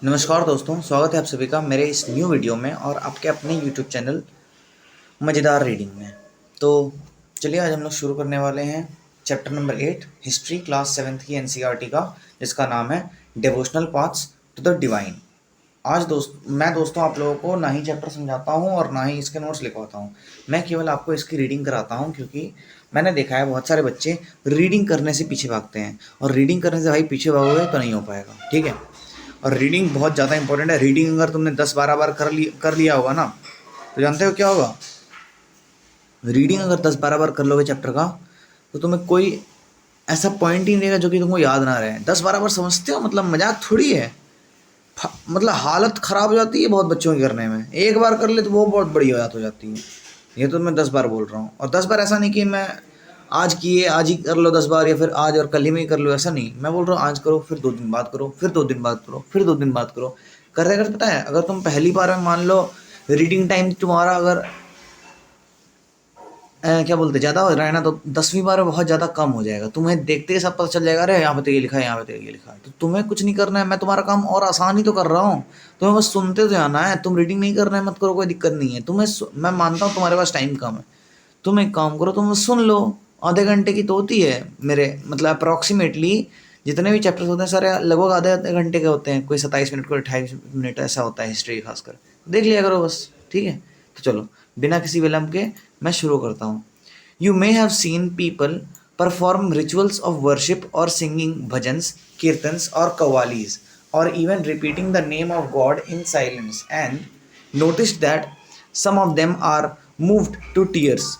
नमस्कार दोस्तों, स्वागत है आप सभी का मेरे इस न्यू वीडियो में और आपके अपने यूट्यूब चैनल मज़ेदार रीडिंग में। तो चलिए आज हम लोग शुरू करने वाले हैं chapter number 8 history class 7th की एनसीईआरटी का, जिसका नाम है devotional paths to the divine. आज मैं दोस्तों आप लोगों को ना ही चैप्टर समझाता हूँ और ना ही इसके नोट्स लिखवाता हूँ। मैं केवल आपको इसकी रीडिंग कराता हूँ, क्योंकि मैंने देखा है बहुत सारे बच्चे रीडिंग करने से पीछे भागते हैं और रीडिंग करने से भाई पीछे भागोगे तो नहीं हो पाएगा, ठीक है। और रीडिंग बहुत ज़्यादा इंपॉर्टेंट है। रीडिंग अगर तुमने 10-12 बार कर लिया होगा ना, तो जानते हो क्या होगा। रीडिंग अगर 10-12 बार कर लोगे चैप्टर का, तो तुम्हें कोई ऐसा पॉइंट ही नहीं रहेगा जो कि तुमको याद ना रहे। 10-12 बार समझते हो, मतलब मजाक थोड़ी है। मतलब हालत ख़राब हो जाती है बहुत बच्चों की करने में। एक बार कर ले तो वो बहुत बड़ी बात हो जाती है। ये तो मैं 10 बार बोल रहा हूँ, और 10 बार ऐसा नहीं कि मैं आज किए आज ही कर लो 10 बार, या फिर आज और कल ही में ही कर लो, ऐसा नहीं। मैं बोल रहा हूँ आज करो, फिर 2 दिन बाद करो, फिर 2 दिन बाद करो, फिर 2 दिन बाद करो। करते करते पता है, अगर तुम पहली बार में मान लो रीडिंग टाइम तुम्हारा अगर क्या बोलते ज़्यादा हो रहा है ना, तो 10वीं बार में बहुत ज़्यादा कम हो जाएगा। तुम्हें देखते ही सब पता चल जाएगा, अरे यहाँ पे तो ये लिखा है, यहाँ पे तो ये लिखा है। तो तुम्हें कुछ नहीं करना है, मैं तुम्हारा काम और आसान ही तो कर रहा हूँ। तुम्हें बस सुनते तो जाना है, तुम रीडिंग नहीं करना है मत करो, कोई दिक्कत नहीं है। मैं मानता हूँ तुम्हारे पास टाइम कम है, तुम एक काम करो, तुम सुन लो। आधे घंटे की तो होती है मेरे मतलब अप्रॉक्सीमेटली। जितने भी चैप्टर्स होते हैं सारे लगभग आधे आधे घंटे के होते हैं। कोई 27 मिनट, कोई 28 मिनट ऐसा होता है हिस्ट्री खासकर। देख लिया करो बस, ठीक है। तो चलो बिना किसी विलंब के मैं शुरू करता हूँ। You may have seen people perform rituals of worship or singing bhajans, kirtans, or kavalis, or even repeating the name of God in silence, and noticed that some of them are moved to tears.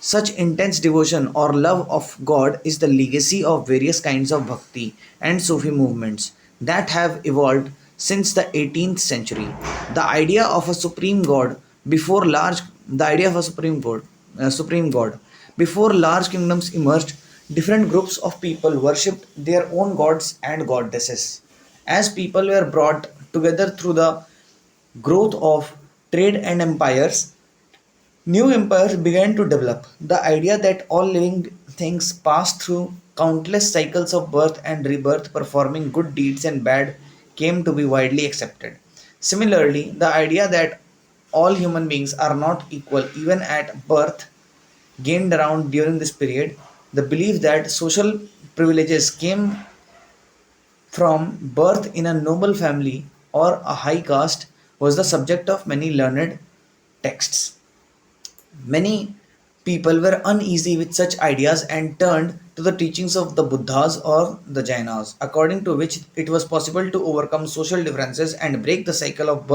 Such intense devotion or love of God is the legacy of various kinds of bhakti and Sufi movements that have evolved since the 18th century. The idea of a supreme God before large the idea of a supreme God before large kingdoms emerged, different groups of people worshipped their own gods and goddesses. As people were brought together through the growth of trade and empires, new empires began to develop. The idea that all living things pass through countless cycles of birth and rebirth, performing good deeds and bad, came to be widely accepted. Similarly, the idea that all human beings are not equal even at birth gained around during this period. The belief that social privileges came from birth in a noble family or a high caste was the subject of many learned texts. Many people were uneasy with such ideas and turned to the teachings of the Buddhas or the Jainas, according to which it was possible to overcome social differences and break the cycle of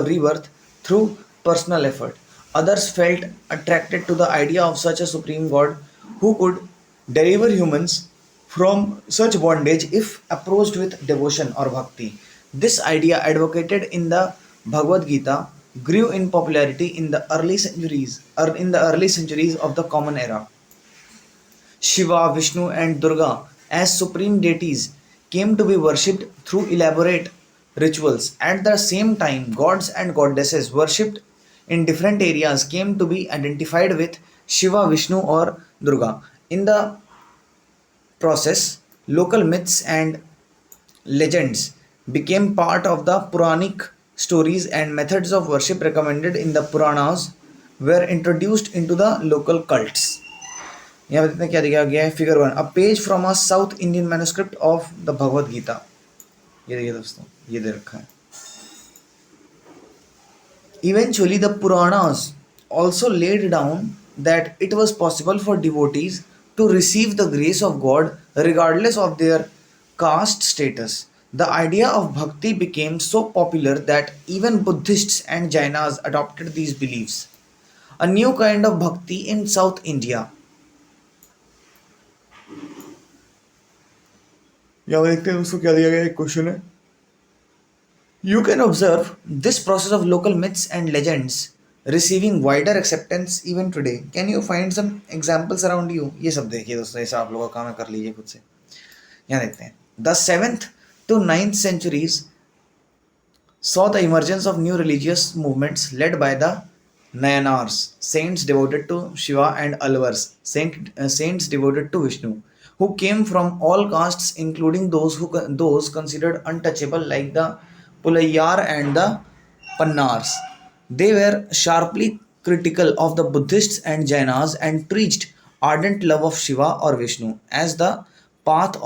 rebirth through personal effort. Others felt attracted to the idea of such a supreme God who could deliver humans from such bondage if approached with devotion or bhakti. This idea, advocated in the Bhagavad Gita, grew in popularity in the early centuries of the Common Era. Shiva, Vishnu, and Durga as supreme deities came to be worshipped through elaborate rituals. At the same time, gods and goddesses worshipped in different areas came to be identified with Shiva, Vishnu, or Durga. In the process, local myths and legends became part of the Puranic stories, and methods of worship recommended in the Puranas were introduced into the local cults. यहाँ देखते हैं क्या दिखाया गया है। Figure 1, a page from a south Indian manuscript of the Bhagavad Gita. ये देखिए दोस्तों, ये दे रखा है। Eventually, the Puranas also laid down that it was possible for devotees to receive the grace of God regardless of their caste status. The idea of bhakti became so popular that even Buddhists and Jainas adopted these beliefs. A new kind of bhakti in South India. यहाँ देखते हैं दोस्तों क्या दिया गया, एक question है। You can observe this process of local myths and legends receiving wider acceptance even today. Can you find some examples around you? ये सब देखिए दोस्तों, ऐसा आप लोगों का काम है, कर लीजिए खुद से। यहाँ देखते हैं, The 7th to 9th centuries saw the emergence of new religious movements led by the Nayanars, saints devoted to Shiva, and Alvars, saints devoted to Vishnu, who came from all castes, including those considered untouchable, like the Pulayar and the Pannars. They were sharply critical of the Buddhists and Jainas and preached ardent love of Shiva or Vishnu as the path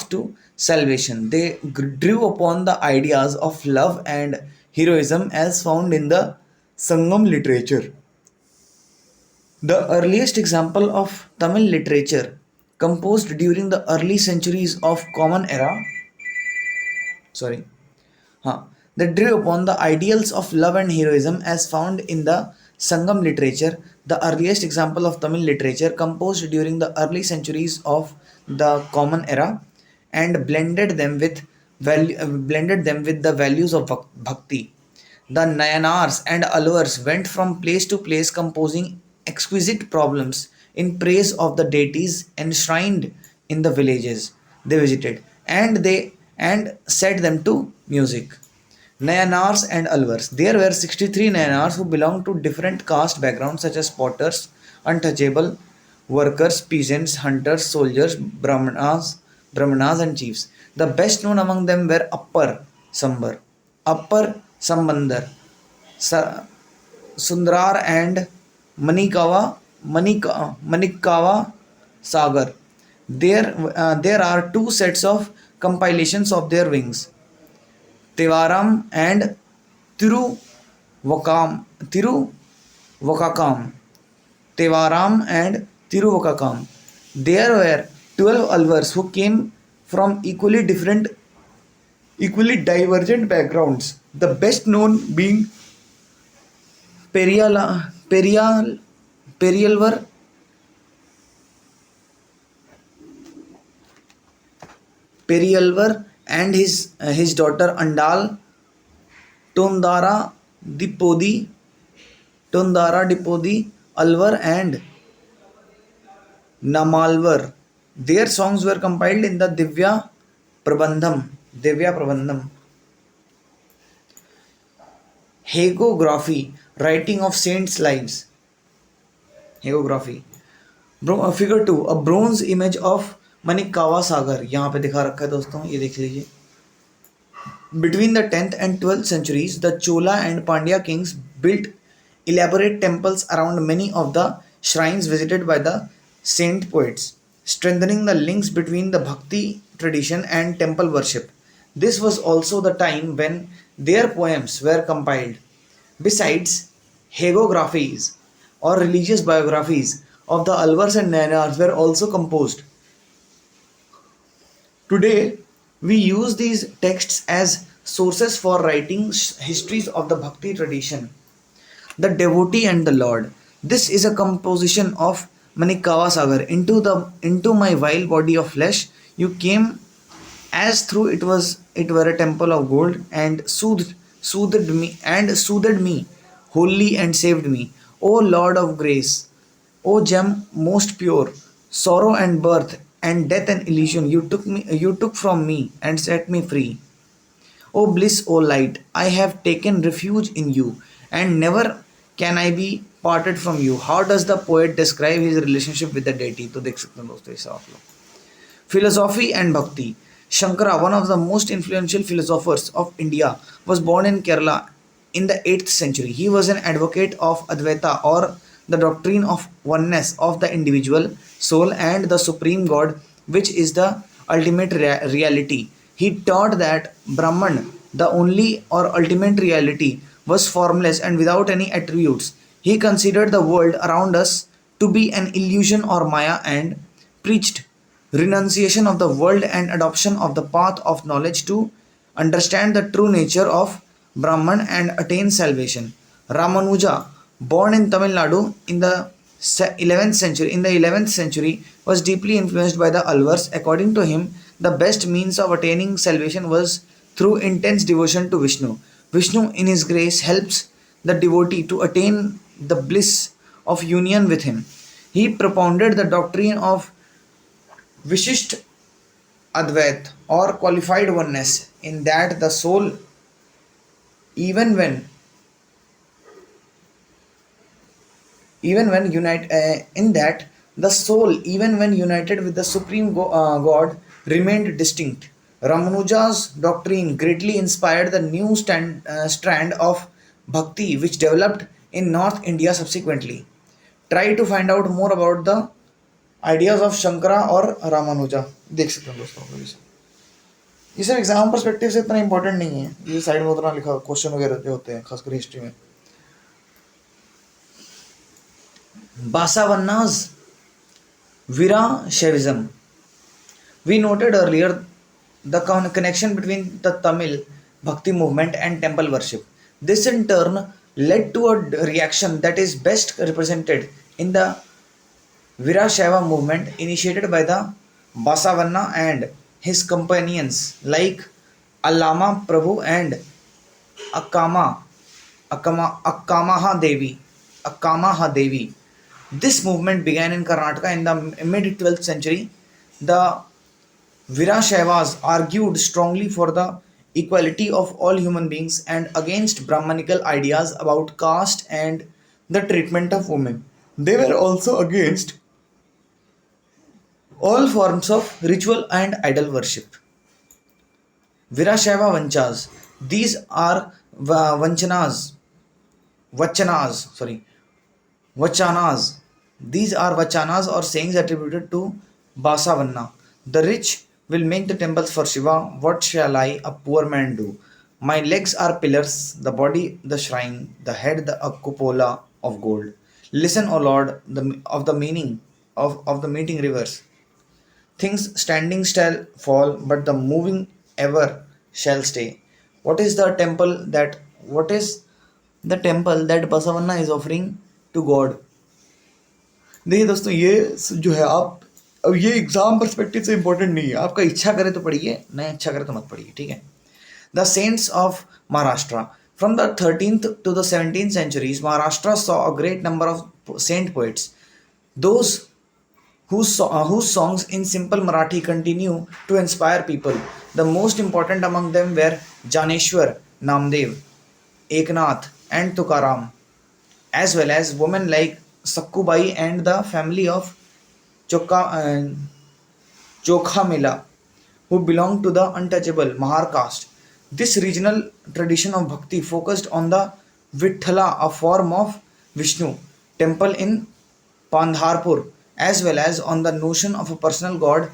to salvation. They drew upon the ideas of love and heroism as found in the Sangam literature. The earliest example of Tamil literature, composed during the early centuries of Common Era, sorry, huh, that drew upon the ideals of love and heroism as found in the Sangam literature, the earliest example of Tamil literature, composed during the early centuries of the Common Era, and blended them with the values of bhakti. The Nayanars and Alvars went from place to place composing exquisite problems in praise of the deities enshrined in the villages they visited, and set them to music. Nayanars and Alvars. There were 63 Nayanars who belonged to different caste backgrounds such as potters, untouchable, workers, peasants, hunters, soldiers, brahmanas and chiefs. The best known among them were Appar Sambandar, Sundrar and Manikava Sagar. There are two sets of compilations of their wings, Tevaram and Tiruvakam. Tiruvakakam. Tevaram and Tiruvakakam. There were 12 Alvars who came from equally divergent backgrounds. The best known being Periala, Perial, Perialvar, Perialvar and his daughter Andal, Tondara Dipodi, Tondara Dipodi, Alvar and Namalvar. Their songs were compiled in the Prabandham. Divya Prabandham. Hagiography, writing of saints' lives. Hagiography. Figure two a bronze image of Manikavasagar यहाँ पे दिखा रखा है दोस्तों, ये देख लीजिए. Between the 10th and 12th centuries, the Chola and Pandya kings built elaborate temples around many of the shrines visited by the saint poets, strengthening the links between the Bhakti tradition and temple worship. This was also the time when their poems were compiled. Besides, hagiographies or religious biographies of the Alvars and Nayanars were also composed. Today, we use these texts as sources for writing histories of the Bhakti tradition. The devotee and the Lord. This is a composition of Manikava Sagar. Into my vile body of flesh, you came as through it were a temple of gold, and soothed me wholly and saved me. O Lord of grace, O gem most pure, sorrow and birth and death and illusion, you took from me and set me free. O bliss, O light, I have taken refuge in you, and never can I be parted from you. How does the poet describe his relationship with the deity? तो देख सकते हैं दोस्तों इसे आप लोग. Philosophy and Bhakti. Shankara, one of the most influential philosophers of India, was born in Kerala in the 8th century. He was an advocate of Advaita, or the doctrine of oneness of the individual soul and the supreme God, which is the ultimate reality. He taught that Brahman, the only or ultimate reality, was formless and without any attributes. He considered the world around us to be an illusion or Maya, and preached renunciation of the world and adoption of the path of knowledge to understand the true nature of Brahman and attain salvation. Ramanuja, born in Tamil Nadu in the 11th century, was deeply influenced by the Alvars. According to him, the best means of attaining salvation was through intense devotion to Vishnu. Vishnu, in his grace, helps the devotee to attain the bliss of union with him. He propounded the doctrine of Vishisht Advait, or qualified oneness, in that the soul, even when even when unite in that The soul, even when united with the supreme God, remained distinct. Ramanuja's doctrine greatly inspired the new strand of bhakti which developed in North India subsequently. Try to find out more about the ideas of Shankara और रामानुजा देख सकते हैं दोस्तों कभी से ये सब exam perspective से इतना इंपॉर्टेंट नहीं है ये साइड में उतना लिखा क्वेश्चन वगैरह जो होते हैं खासकर हिस्ट्री में बासावन्नाज Virashaivism. We noted earlier the connection between the Tamil Bhakti movement and temple worship. This in turn led to a reaction that is best represented in the Virashaiva movement initiated by the Basavanna and his companions like Allama Prabhu and Akama Akkamaha Devi. Akkamaha Devi. This movement began in Karnataka in the mid 12th century. The Virashaivas argued strongly for the equality of all human beings and against Brahmanical ideas about caste and the treatment of women. They were also against all forms of ritual and idol worship. Virashaiva Vanchas. These are Vachanas. These are vachanas or sayings attributed to Basavanna. The rich will make the temples for Shiva. What shall I, a poor man, do? My legs are pillars, the body the shrine, the head the cupola of gold. Listen, O Lord, of the meaning of the meeting rivers. Things standing shall fall, but the moving ever shall stay. What is the temple that Basavanna is offering to God? देखिए दोस्तों ये जो है आप अब ये exam perspective से important नहीं है आपका इच्छा करे तो पढ़िए नहीं इच्छा करे तो मत पढ़िए ठीक है the saints of Maharashtra from the 13th to the 17th centuries Maharashtra saw a great number of saint poets those whose songs in simple Marathi continue to inspire people. The most important among them were Janeshwar, Namdev, Eknath, and Tukaram, as well as women like Sakkubai and the family of Chokhamela, who belonged to the untouchable Mahar caste. This regional tradition of bhakti focused on the Vithala, a form of Vishnu, temple in Pandharpur, as well as on the notion of a personal God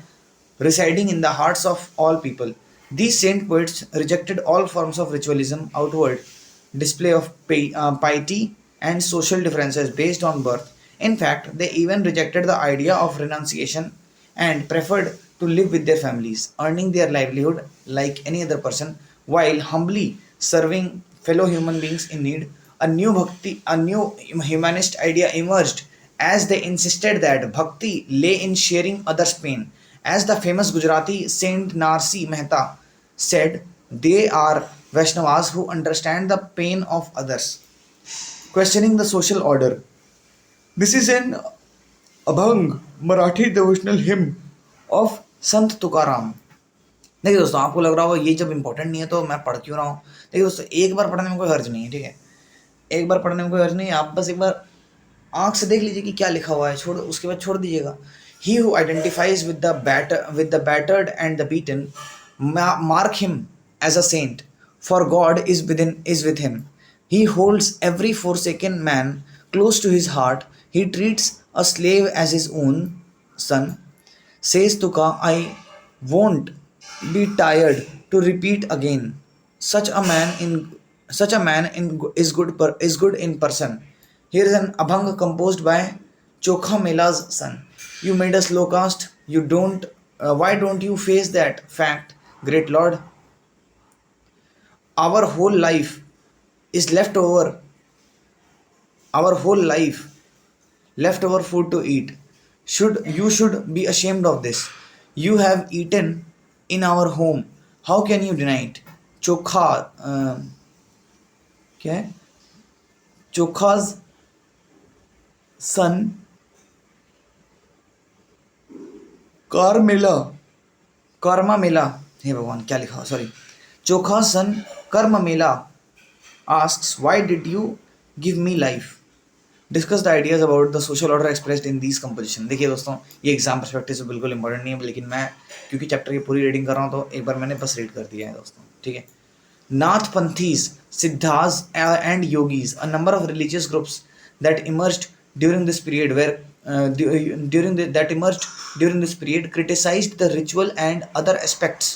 residing in the hearts of all people. These saint poets rejected all forms of ritualism, outward display of piety, and social differences based on birth. In fact, they even rejected the idea of renunciation and preferred to live with their families, earning their livelihood like any other person while humbly serving fellow human beings in need. A new humanist idea emerged as they insisted that bhakti lay in sharing others' pain. As the famous Gujarati Saint Narsi Mehta said, they are Vaishnavas who understand the pain of others. Questioning the social order. This is an Abhang Marathi devotional hymn of Sant Tukaram. देखिए दोस्तों आपको लग रहा होगा ये जब important नहीं है तो मैं पढ़ क्यों रहा हूँ देखिए दोस्तों एक बार पढ़ने में कोई हर्ज नहीं है ठीक है एक बार पढ़ने में कोई हर्ज नहीं है आप बस एक बार आंख से देख लीजिए कि क्या लिखा हुआ है छोड़ उसके बाद छोड़ दीजिएगा he who identifies with the battered and the beaten mark him as a saint for God is with him he holds every forsaken man close to his heart he treats a slave as his own son says Tuka I won't be tired to repeat again such a man is good in person. Here is an abhang composed by Chokha Mela's son. You made us low caste. You don't. Why don't you face that fact, great Lord? Our whole life is left over. Our whole life left over food to eat. Should be ashamed of this. You have eaten in our home. How can you deny it? Chokha. क्या है चोखा's son Karma मेला हे भगवान क्या लिखा sorry Chokha's son Karma Mela asks why did you give me life discuss the ideas about the social order expressed in these composition. देखिए दोस्तों, ये exam perspective से बिल्कुल इंपॉर्टेंट नहीं है, लेकिन मैं क्योंकि चैप्टर की पूरी रीडिंग कर रहा हूँ तो एक बार मैंने बस रीड कर दिया है दोस्तों, ठीक है। Nath Panthis, Siddhas and yogis, a number of religious groups that emerged during this period where during the, that emerged during this period criticized the ritual and other aspects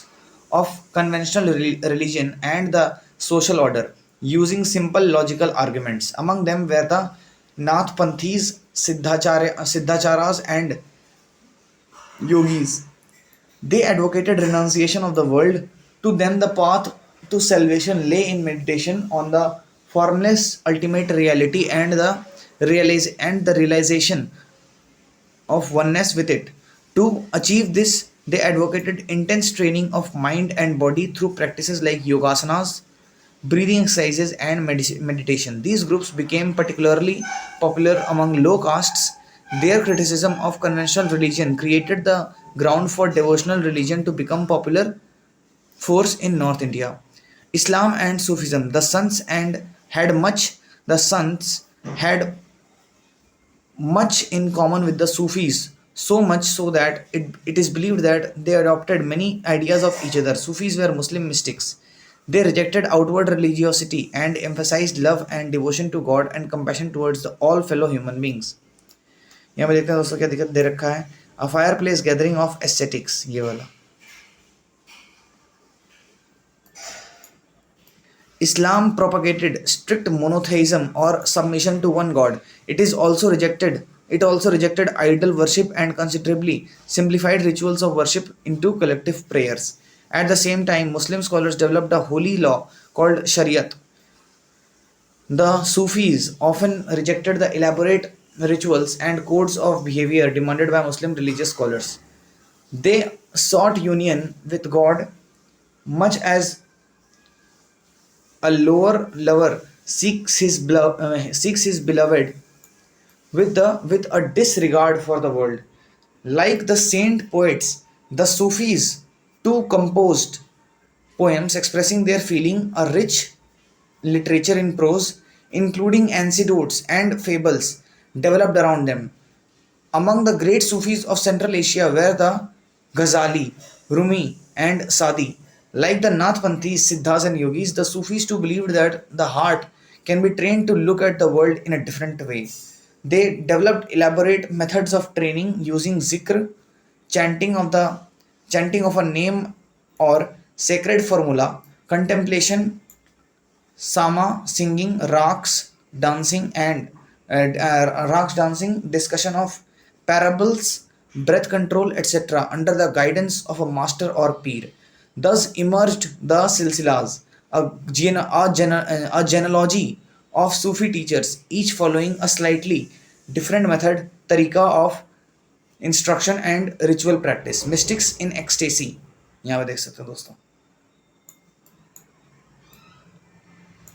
of conventional religion and the social order using simple logical arguments. Among them were the Nath Panthis, Siddhacharas and yogis. They advocated renunciation of the world. To them, the path to salvation lay in meditation on the formless ultimate reality and the realization of oneness with it. To achieve this, they advocated intense training of mind and body through practices like yogasanas, breathing exercises, and meditation. These groups became particularly popular among low castes. Their criticism of conventional religion created the ground for devotional religion to become popular force in North India. Islam and Sufism, the sons had much in common with the Sufis, so much so that it is believed that they adopted many ideas of each other. Sufis were Muslim mystics. They rejected outward religiosity and emphasized love and devotion to God and compassion towards all fellow human beings. यहाँ पे देखते हैं दोस्तों क्या दिक्कत दे रखा है, a fire place gathering of aesthetics, ये वाला। Islam propagated strict monotheism or submission to one god. It also rejected idol worship and considerably simplified rituals of worship into collective prayers. At the same time, Muslim scholars developed a holy law called Shariat. The Sufis often rejected the elaborate rituals and codes of behavior demanded by Muslim religious scholars. They sought union with God much as a lower lover seeks his beloved with a disregard for the world. Like the saint poets, the Sufis too composed poems expressing their feeling, a rich literature in prose, including anecdotes and fables developed around them. Among the great Sufis of Central Asia were the Ghazali, Rumi, and Sadi. Like the Nathpanthis, Siddhas, and Yogis, the Sufis too believed that the heart can be trained to look at the world in a different way. They developed elaborate methods of training using zikr, chanting of the chanting of a name or sacred formula, contemplation, sama, singing, raks dancing, discussion of parables, breath control, etc., under the guidance of a master or peer. Thus emerged the silsilas, a genealogy of Sufi teachers, each following a slightly different method, tariqa of instruction and ritual practice. Mystics in ecstasy, यहाँ पे देख सकते हो दोस्तों।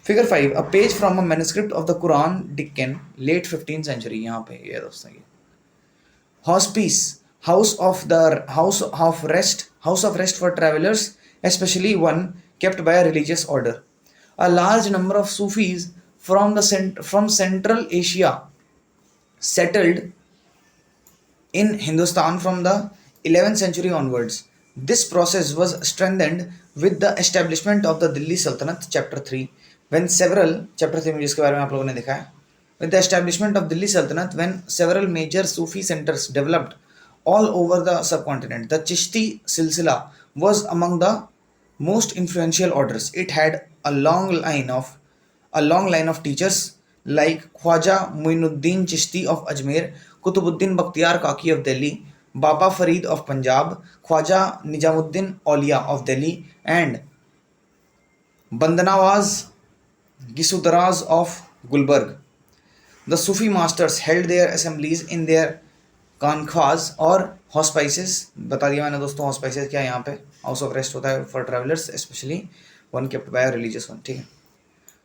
Figure 5, a page from a manuscript of the Quran, Deccan, late 15th century, यहाँ पे ये दोस्तों ये hospice, house of rest for travelers, especially one kept by a religious order. A large number of Sufis from Central Asia settled in Hindustan from the 11th century onwards. This process was strengthened with the establishment of the Delhi Sultanate, chapter 3, when several chapter 3 में जिसके बारे में आप लोगों ने देखा है, with the establishment of Delhi Sultanate, when several major Sufi centers developed all over the subcontinent. The Chishti Silsila was among the most influential orders. It had a long line of teachers like Khwaja Muinuddin Chishti of Ajmer, Kutubuddin Bakhtiyar Kaki of Delhi, Baba Farid of Punjab, Khwaja Nijamuddin Aulia of Delhi, and Bandanawaz Gisudaraz of Gulbarg. The Sufi masters held their assemblies in their कानख्वाज और हॉस्पाइसेस, बता दिया मैंने दोस्तों हॉस्पाइसेस क्या है, यहाँ पे house of rest होता है for travellers, especially one kept by religious one, ठीक है।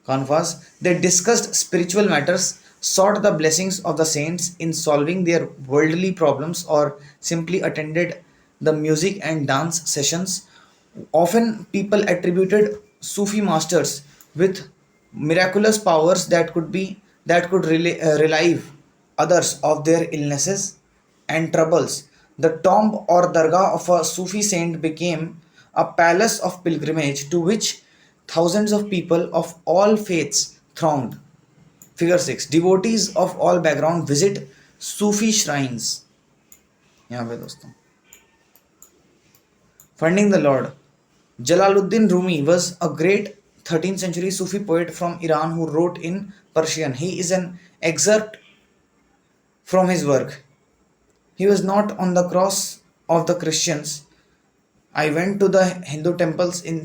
कानख्वाज, they discussed spiritual matters, sought the blessings of the saints in solving their worldly problems, or simply attended the music and dance sessions. Often people attributed Sufi masters with miraculous powers that could be that could relieve others of their illnesses and troubles. The tomb or dargah of a Sufi saint became a palace of pilgrimage to which thousands of people of all faiths thronged. Figure 6. Devotees of all background visit Sufi shrines. यहाँ पे दोस्तों, finding the Lord. Jalaluddin Rumi was a great 13th century Sufi poet from Iran who wrote in Persian. He is an excerpt from his work. He was not on the cross of the Christians. I went to the Hindu temples, in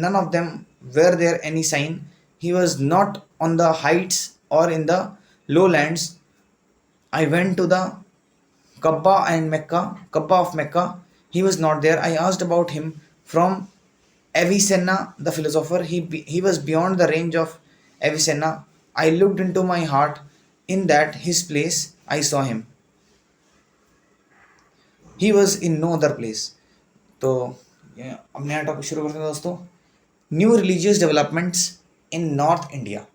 none of them were there any sign. He was not on the heights or in the lowlands. I went to the Kaaba of Mecca. He was not there. I asked about him from Avicenna, the philosopher. He was beyond the range of Avicenna. I looked into my heart. In that his place, I saw him. He was in no other place. तो अब नया topic शुरू करते हैं दोस्तों. New religious developments in north India.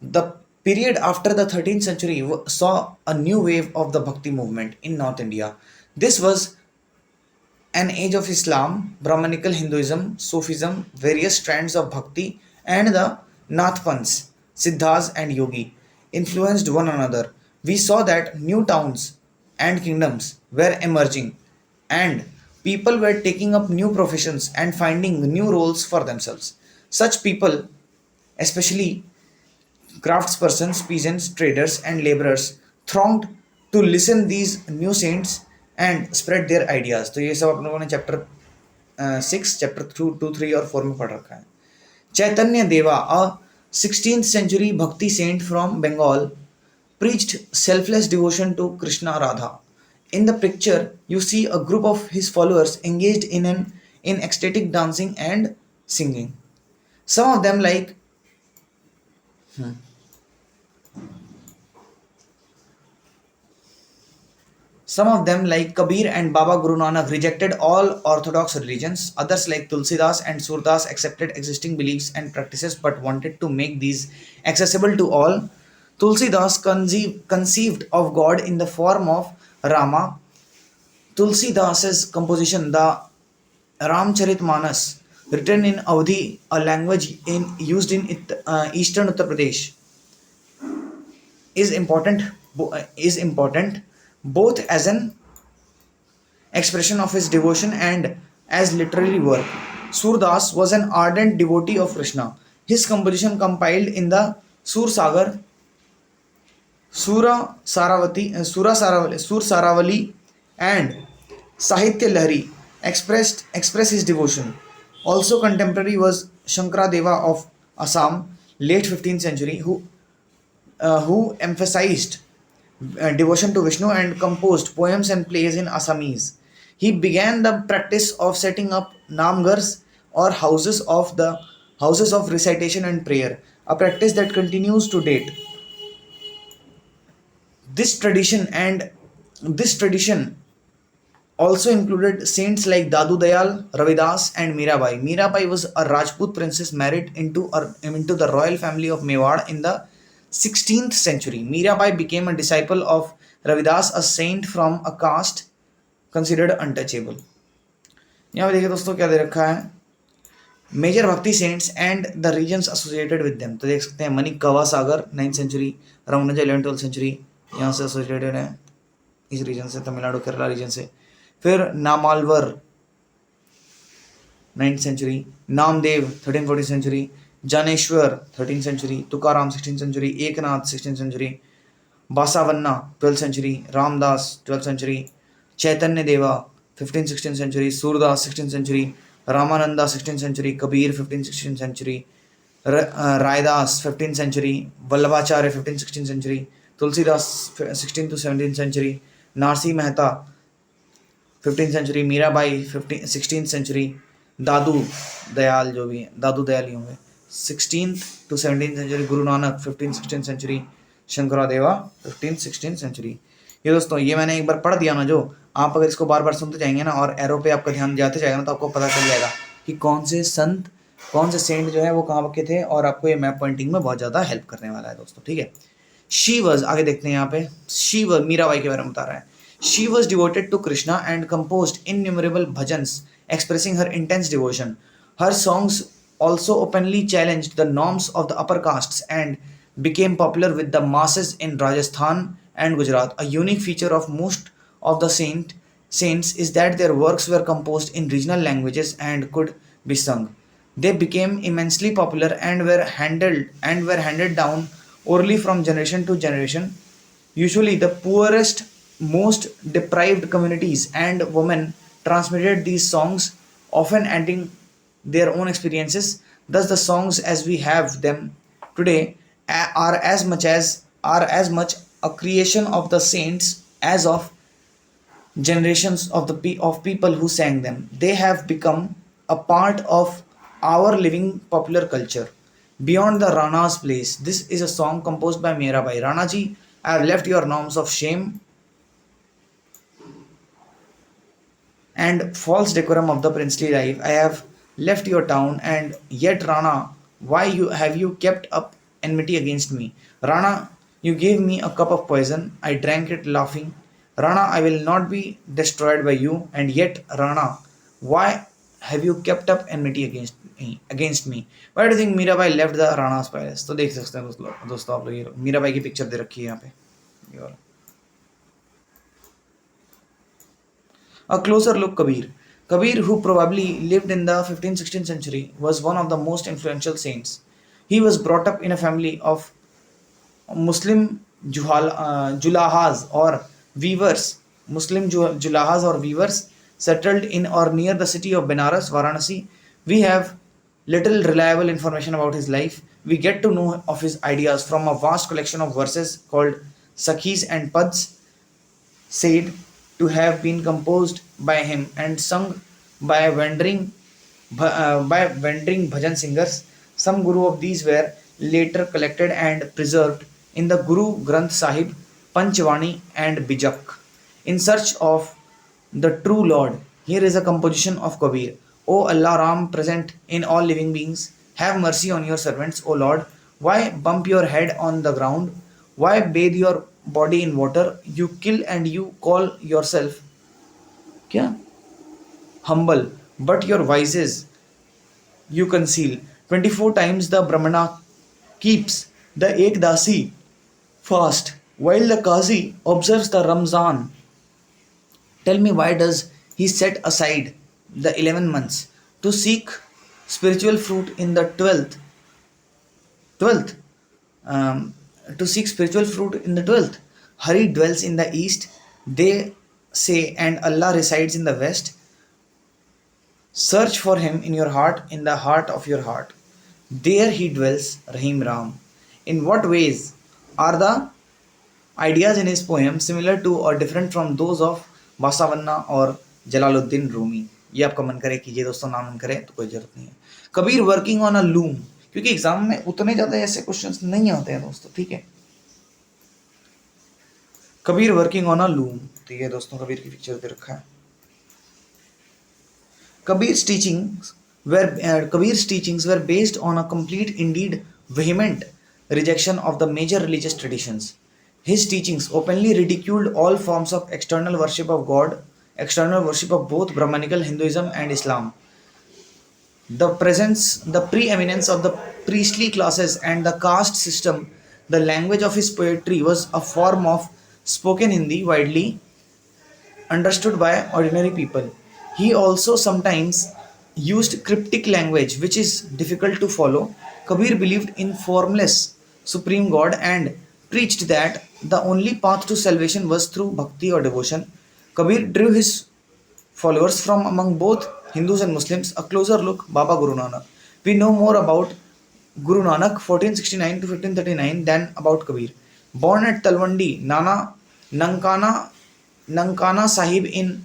The period after the 13th century saw a new wave of the Bhakti movement in North India. This was an age of Islam, Brahmanical Hinduism, Sufism, various strands of Bhakti, and the Nathpans, Siddhas, and Yogi influenced one another. We saw that new towns and kingdoms were emerging, and people were taking up new professions and finding new roles for themselves. Such people, especially craftspersons, peasants, traders, and laborers, thronged to listen these new saints and spread their ideas. तो ये सब आप लोगों ने chapter 6, chapter 2, 3 और 4 में पढ़ रखा है. Chaitanya Deva, a 16th century Bhakti saint from Bengal, preached selfless devotion to Krishna Radha. In the picture, you see a group of his followers engaged in ecstatic dancing and singing. Some of them like Some of them, like Kabir and Baba Guru Nanak, rejected all orthodox religions. Others, like Tulsidas and Surdas, accepted existing beliefs and practices but wanted to make these accessible to all. Tulsidas conceived of God in the form of Rama. Tulsidas's composition, the Ramcharitmanas, written in Awadhi, a language used in eastern Uttar Pradesh, is important both as an expression of his devotion and as literary work. Surdas was an ardent devotee of Krishna. His composition, compiled in the Sur Sagar, Sura Saravali, and Sahitya Lahari, express his devotion. Also contemporary was Shankara Deva of Assam, late 15th century, who emphasized devotion to Vishnu and composed poems and plays in Assamese. He began the practice of setting up namgars, or houses of recitation and prayer, a practice that continues to date. This tradition also included saints like Dadu Dayal, Ravidas, and Mirabai. Mirabai was a Rajput princess married into the royal family of Mewar in the 16th century. Mirabai became a disciple of Ravidas, a saint from a caste considered untouchable. यहाँ पे देखिए दोस्तों क्या दे रखा है, major bhakti saints and the regions associated with them. तो देख सकते हैं Manikkavasagar 9th century, Ramanuja 11th 12th century यहाँ से एसोसिएटेड है, इस रीजन से, तमिलनाडु केरला रीजन से. फिर Nammalvar 9th century, Namdev 13th 14th century, Gyaneshwar 13th century, Tukaram 16th century, Eknath 16th century, Basavanna 12th century, Ramdas 12th century, Chaitanya Deva 15th 16th century, Surdas 16th century, Ramananda 16th century, Kabir 15th 16th century, Raidas 15th century, Vallabhacharya 15th 16th century, Tulsidas 16th to 17th century, Narsi Mehta 15th century, Mirabai 16th century, Dadu Dayal ही होंगे 16th to 17th century, Guru Nanak 15th 16th century, Shankara देवा 15th 16th century. ये दोस्तों ये मैंने एक बार पढ़ दिया ना, जो आप अगर इसको बार बार सुनते जाएंगे ना और एरो पे आपका ध्यान जाते जाएगा ना, तो आपको पता चल जाएगा कि कौन से सेंट जो है वो कहाँ के थे, और आपको ये मैप पॉइंटिंग में बहुत ज़्यादा हेल्प करने वाला है दोस्तों. ठीक है. शी वॉज, आगे देखते हैं यहाँ पे, शी वॉज मीराबाई के बारे में बता रहा है। She was devoted to Krishna and composed innumerable bhajans expressing her intense devotion. Her songs also openly challenged the norms of the upper castes and became popular with the masses in Rajasthan and Gujarat. A unique feature of most of the saints is that their works were composed in regional languages and could be sung. They became immensely popular and were handed down orally from generation to generation. Usually, the poorest, most deprived communities and women transmitted these songs, often adding their own experiences. Thus, the songs as we have them today are as much a creation of the saints as of generations of of people who sang them. They have become a part of our living popular culture. Beyond the Rana's place, this is a song composed by Mirabai. Rana ji, I have left your norms of shame and false decorum of the princely life. I have left your town, and yet, Rana, why have you kept up enmity against me? Rana, you gave me a cup of poison. I drank it laughing. Rana, I will not be destroyed by you, and yet, Rana, why have you kept up enmity against me? Why do you think Mirabai left the Rana's palace? तो देख सकते हैं दोस्तों आप लोग, ये मीराबाई की picture दे रखी है यहाँ पे, ये वाला। A closer look, Kabir. Kabir, who probably lived in the 15th-16th century, was one of the most influential saints. He was brought up in a family of Muslim julahas or weavers, julahas or weavers settled in or near the city of Benares, Varanasi. We have little reliable information about his life. We get to know of his ideas from a vast collection of verses called Sakhis and Pads, said to have been composed by him and sung by wandering bhajan singers. Some guru of these were later collected and preserved in the Guru Granth Sahib, Panchvani and Bijak. In search of the true Lord, here is a composition of Kabir. O Allah Ram, present in all living beings, have mercy on your servants, O Lord. Why bump your head on the ground? Why bathe your body in water? You kill and you call yourself क्या humble, but your vices you conceal. 24 times the Brahmana keeps the Ekdasi fast, while the Qazi observes the Ramzan. Tell me, why does he set aside the 11 months to seek spiritual fruit in the 12th? Um, to seek spiritual fruit in the 12th. Hari dwells in the east, they say, and Allah resides in the west. Search for him in your heart, in the heart of your heart. There he dwells, Rahim Ram. In what ways are the ideas in his poem similar to or different from those of बासावन्ना और जलालुद्दीन रूमी? ये आपका मन करे कीजिए दोस्तों, ना मन करे तो कोई जरूरत नहीं है। Kabir working on a loom, क्योंकि एग्जाम में उतने ज्यादा ऐसे क्वेश्चंस नहीं आते हैं दोस्तों, ठीक है। Kabir working on a loom, तो ये दोस्तों कबीर की पिक्चर दे रखा है। Kabir's teachings were based on a complete, indeed vehement, rejection of the major religious traditions. His teachings openly ridiculed all forms of external worship of God, external worship of both Brahmanical Hinduism and Islam. The preeminence of the priestly classes and the caste system, the language of his poetry was a form of spoken Hindi widely understood by ordinary people. He also sometimes used cryptic language which is difficult to follow. Kabir believed in formless supreme God and preached that the only path to salvation was through bhakti or devotion. Kabir drew his followers from among both Hindus and Muslims. A closer look, Baba Guru Nanak. We know more about Guru Nanak 1469 to 1539 than about Kabir. Born at Talwandi, Nankana Sahib in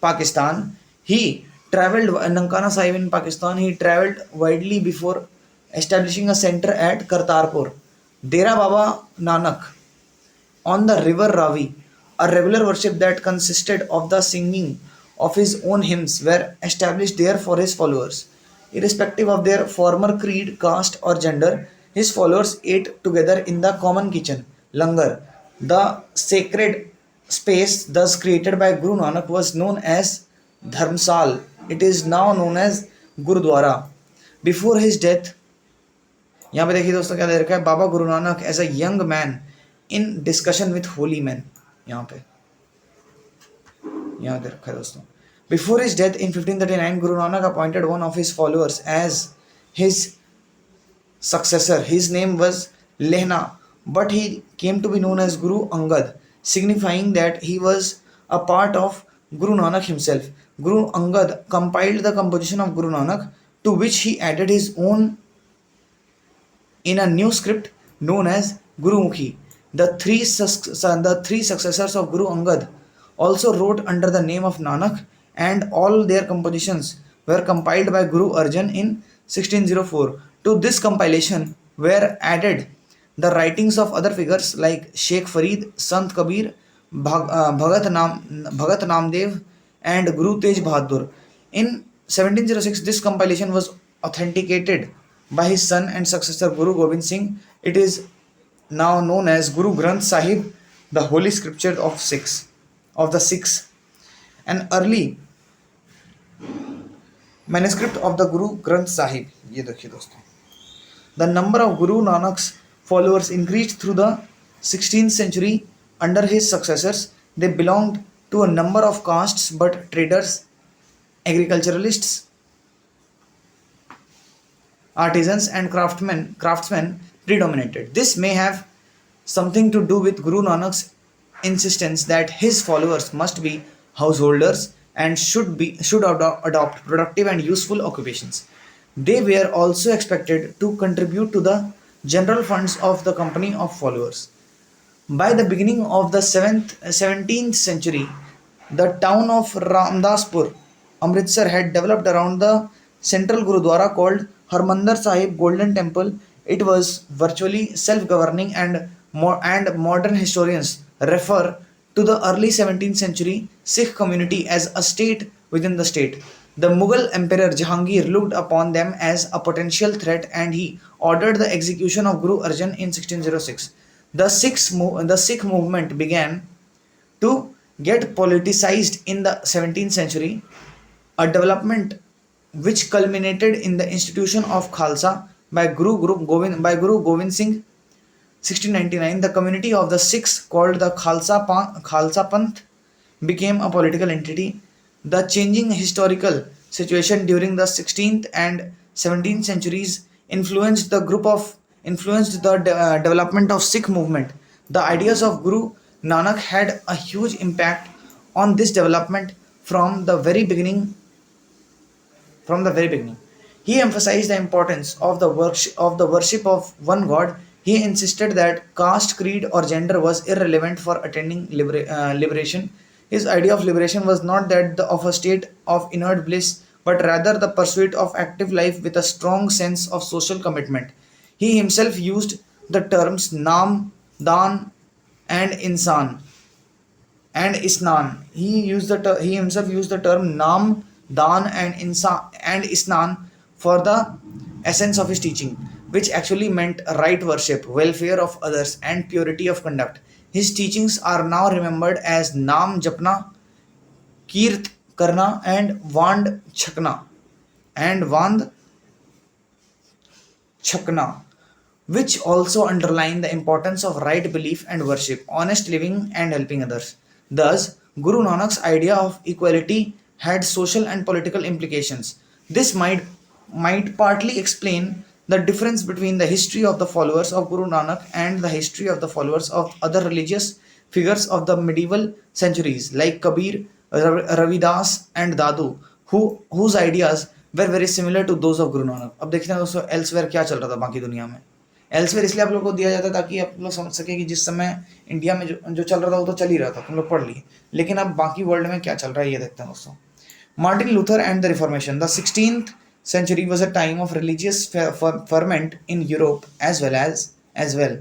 Pakistan, he traveled Nankana Sahib in Pakistan. He traveled widely before establishing a center at Kartarpur. Dera Baba Nanak on the river Ravi, a regular worship that consisted of the singing of his own hymns, were established there for his followers. Irrespective of their former creed, caste, or gender, His followers ate together in the common kitchen, langar. The sacred space thus created by Guru Nanak was known as Dharmsal. It is now known as Gurudwara. Before his death, यहाँ पे देखिए दोस्तों क्या दे रखा है, Baba Guru Nanak as a young man in discussion with holy man, यहाँ पे यहाँ दे रखा है दोस्तों. Before his death in 1539 Guru Nanak appointed one of his followers as his successor. His name was Lehna, but he came to be known as Guru Angad, signifying that he was a part of Guru Nanak himself. Guru Angad compiled the composition of Guru Nanak, to which he added his own in a new script known as Gurumukhi. The three successors of Guru Angad also wrote under the name of Nanak, and all their compositions were compiled by Guru Arjan in 1604. To this compilation were added the writings of other figures like Sheikh Farid, Sant Kabir, Bhagat Namdev, and Guru Tej Bahadur. In 1706, this compilation was authenticated by his son and successor Guru Gobind Singh. It is now known as Guru Granth Sahib, the holy scripture of the Sikhs. An early manuscript of the Guru Granth Sahib. ये देखिए दोस्तों, the number of Guru Nanak's followers increased through the 16th century under his successors. They belonged to a number of castes, but traders, agriculturalists, artisans, and craftsmen predominated. This may have something to do with Guru Nanak's insistence that his followers must be householders and should adopt productive and useful occupations. They were also expected to contribute to the general funds of the company of followers. By the beginning of the 17th century, the town of Ramdaspur, Amritsar, had developed around the central Gurudwara called Harmandir Sahib Golden Temple. It was virtually self-governing, and modern historians refer to the early 17th century Sikh community as a state within the state. The Mughal Emperor Jahangir looked upon them as a potential threat, and he ordered the execution of Guru Arjan in 1606. The Sikh movement began to get politicized in the 17th century, a development which culminated in the institution of Khalsa by Guru Gobind Singh 1699. The community of the Sikhs called the Khalsa Panth became a political entity. The changing historical situation during the 16th and 17th centuries influenced the development of Sikh movement. The ideas of Guru Nanak had a huge impact on this development from the very beginning. He emphasized the importance of the worship of one God. He insisted that caste, creed, or gender was irrelevant for attaining liberation. His idea of liberation was not that of a state of inert bliss, but rather the pursuit of active life with a strong sense of social commitment. He himself used the terms Nam, Dan, and Insan and Isnan. He himself used the term Nam, Dan, and Isnan for the essence of his teaching, which actually meant right worship, welfare of others, and purity of conduct. His teachings are now remembered as Naam Japna, Kirt Karna, and Vand Chakna, which also underline the importance of right belief and worship, honest living, and helping others. Thus, Guru Nanak's idea of equality had social and political implications. This might partly explain the difference between the history of the followers of Guru Nanak and the history of the followers of other religious figures of the medieval centuries like Kabir, Ravidas, and Dadu, whose ideas were very similar to those of Guru Nanak. अब देखते हैं दोस्तों elsewhere क्या चल रहा था बाकी दुनिया में. एल्सवेयर इसलिए आप लोगों को दिया जाता है ताकि आप लोग समझ सके कि जिस समय इंडिया में जो चल रहा था वो तो चल ही रहा था, तुम लोग पढ़ लिए, लेकिन अब बाकी वर्ल्ड में क्या चल रहा है ये देखते हैं दोस्तों. Martin Luther and the Reformation. The 16th century was a time of religious ferment in Europe as well.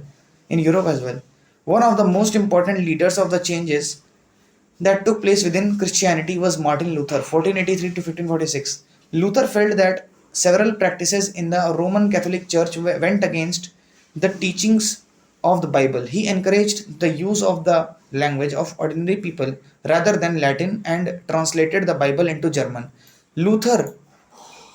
One of the most important leaders of the changes that took place within Christianity was Martin Luther, 1483 to 1546. Luther felt that several practices in the Roman Catholic Church went against the teachings of the Bible. He encouraged the use of the language of ordinary people rather than Latin and translated the Bible into German. Luther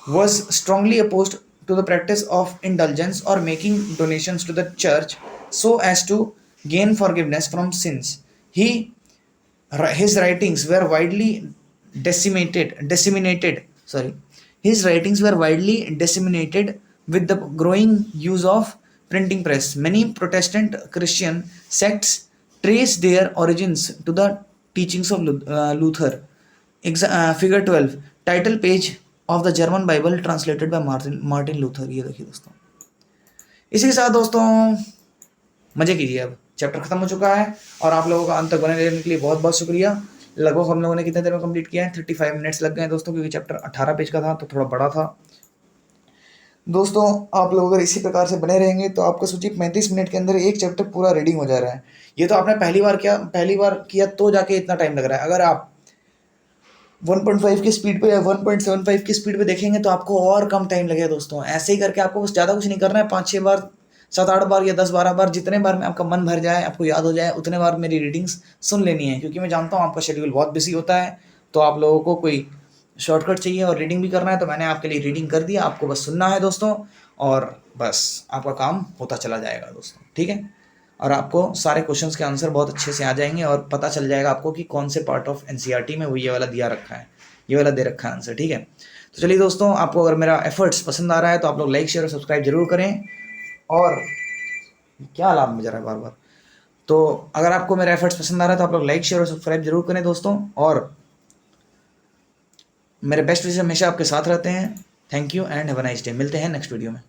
was strongly opposed to the practice of indulgence or making donations to the church so as to gain forgiveness from sins. His writings were widely disseminated. Sorry, his writings were widely disseminated with the growing use of printing press. Many Protestant Christian sects trace their origins to the teachings of Luther. Figure 12, title page of the German Bible translated by Martin Luther. ये देखिए दोस्तों, इसी के साथ दोस्तों मजे कीजिए। अब चैप्टर खत्म हो चुका है और आप लोगों का अंत तक बने रहने के लिए बहुत बहुत शुक्रिया। लगभग हम लोगों ने कितने देर में कंप्लीट किया है? 35 मिनट्स लग गए हैं दोस्तों, क्योंकि चैप्टर 18 पेज का था तो थोड़ा बड़ा था। दोस्तों आप लोग अगर इसी प्रकार से बने रहेंगे तो आपका सोचिए 35 मिनट के अंदर एक चैप्टर पूरा रीडिंग हो जा रहा है। ये तो आपने पहली बार किया तो जाके इतना टाइम लग रहा है। अगर आप 1.5 की स्पीड पे या 1.75 की स्पीड पे देखेंगे तो आपको और कम टाइम लगेगा दोस्तों। ऐसे ही करके आपको बस ज़्यादा कुछ नहीं करना है, 5-6 बार, 7-8 बार या 10-12 बार, जितने बार में आपका मन भर जाए, आपको याद हो जाए, उतने बार मेरी रीडिंग्स सुन लेनी है। क्योंकि मैं जानता हूँ आपका शेड्यूल बहुत बिजी होता है, तो आप लोगों को कोई शॉर्टकट चाहिए और रीडिंग भी करना है, तो मैंने आपके लिए रीडिंग कर दिया। आपको बस सुनना है दोस्तों और बस आपका काम होता चला जाएगा दोस्तों, ठीक है। और आपको सारे क्वेश्चंस के आंसर बहुत अच्छे से आ जाएंगे और पता चल जाएगा आपको कि कौन से पार्ट ऑफ एनसीईआरटी में वो ये वाला दिया रखा है, ये वाला दे रखा है आंसर, ठीक है। तो चलिए दोस्तों, आपको अगर मेरा एफर्ट्स पसंद आ रहा है तो आप लोग लाइक शेयर और सब्सक्राइब जरूर करें। और क्या अलार्म बज रहा है बार बार? तो अगर आपको मेरा एफर्ट्स पसंद आ रहा है तो आप लोग लाइक शेयर और सब्सक्राइब जरूर करें दोस्तों। और मेरे बेस्ट विशेस हमेशा आपके साथ रहते हैं। Thank you and have a nice day. मिलते हैं नेक्स्ट वीडियो में।